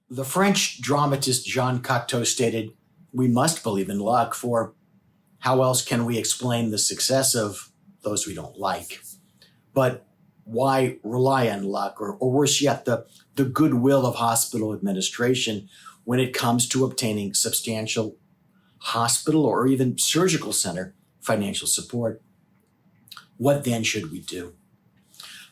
The French dramatist Jean Cocteau stated, "We must believe in luck, for how else can we explain the success of those we don't like?" But why rely on luck, or worse yet, the goodwill of hospital administration when it comes to obtaining substantial hospital or even surgical center financial support? What then should we do?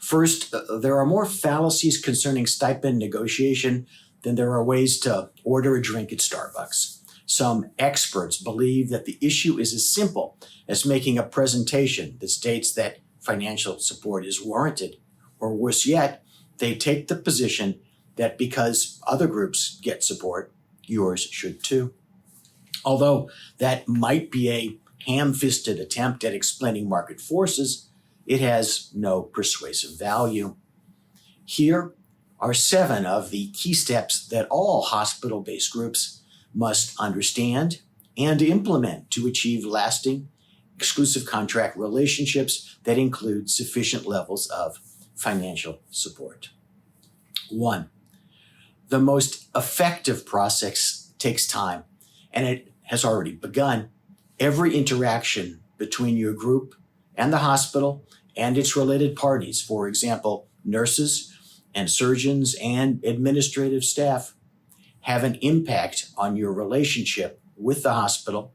First, there are more fallacies concerning stipend negotiation than there are ways to order a drink at Starbucks. Some experts believe that the issue is as simple as making a presentation that states that financial support is warranted, or worse yet, they take the position that because other groups get support, yours should too. Although that might be a ham-fisted attempt at explaining market forces, it has no persuasive value. Here are 7 of the key steps that all hospital-based groups must understand and implement to achieve lasting, exclusive contract relationships that include sufficient levels of financial support. 1, the most effective process takes time, and it has already begun. Every interaction between your group and the hospital and its related parties, for example, nurses and surgeons and administrative staff, have an impact on your relationship with the hospital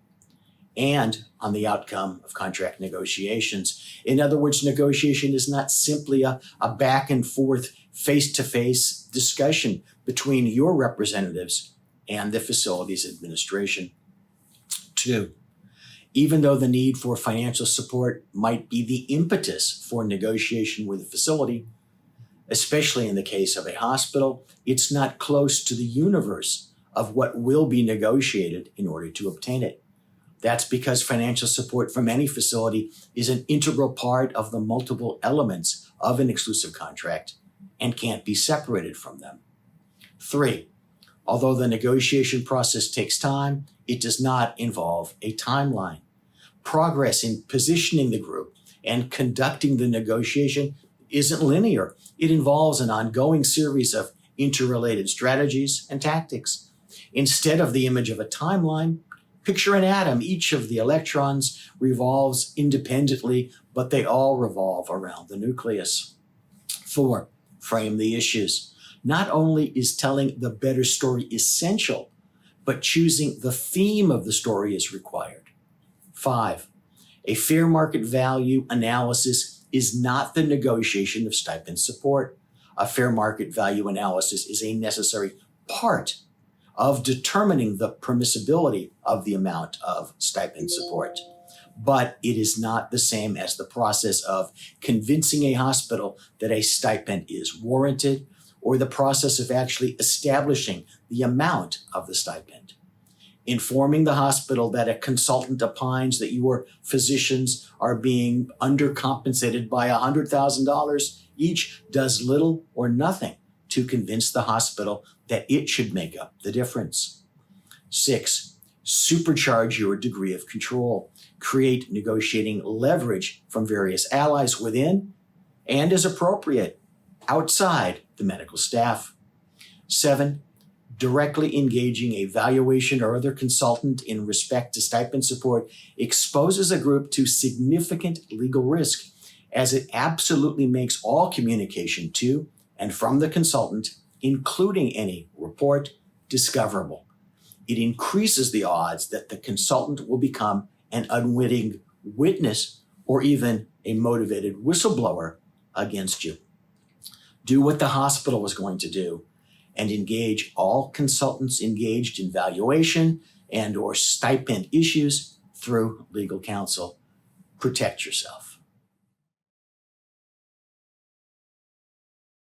and on the outcome of contract negotiations. In other words, negotiation is not simply a back and forth, face-to-face discussion between your representatives and the facility's administration. 2, even though the need for financial support might be the impetus for negotiation with the facility, especially in the case of a hospital, it's not close to the universe of what will be negotiated in order to obtain it. That's because financial support from any facility is an integral part of the multiple elements of an exclusive contract and can't be separated from them. 3, although the negotiation process takes time, it does not involve a timeline. Progress in positioning the group and conducting the negotiation isn't linear. It involves an ongoing series of interrelated strategies and tactics. Instead of the image of a timeline, picture an atom. Each of the electrons revolves independently, but they all revolve around the nucleus. 4, frame the issues. Not only is telling the better story essential, but choosing the theme of the story is required. 5, a fair market value analysis is not the negotiation of stipend support. A fair market value analysis is a necessary part of determining the permissibility of the amount of stipend support. But it is not the same as the process of convincing a hospital that a stipend is warranted, or the process of actually establishing the amount of the stipend. Informing the hospital that a consultant opines that your physicians are being undercompensated by $100,000 each does little or nothing to convince the hospital that it should make up the difference. 6, supercharge your degree of control. Create negotiating leverage from various allies within and, as appropriate, outside the medical staff. 7, directly engaging a valuation or other consultant in respect to stipend support exposes a group to significant legal risk, as it absolutely makes all communication to and from the consultant, including any report, discoverable. It increases the odds that the consultant will become an unwitting witness or even a motivated whistleblower against you. Do what the hospital was going to do and engage all consultants engaged in valuation and or stipend issues through legal counsel. Protect yourself.